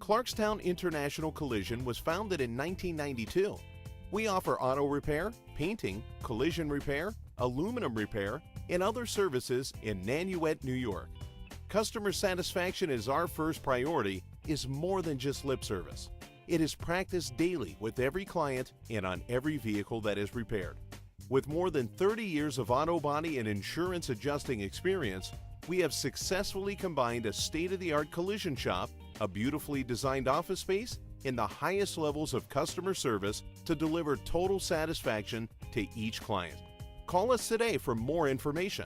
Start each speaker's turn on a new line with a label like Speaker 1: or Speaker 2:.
Speaker 1: Clarkstown International Collision was founded in 1992. We offer auto repair, painting, collision repair, aluminum repair, and other services in Nanuet, New York. Customer satisfaction is our first priority is more than just lip service. It is practiced daily with every client and on every vehicle that is repaired. With more than 30 years of auto body and insurance adjusting experience, we have successfully combined a state-of-the-art collision shop, a beautifully designed office space, and the highest levels of customer service to deliver total satisfaction to each client. Call us today for more information.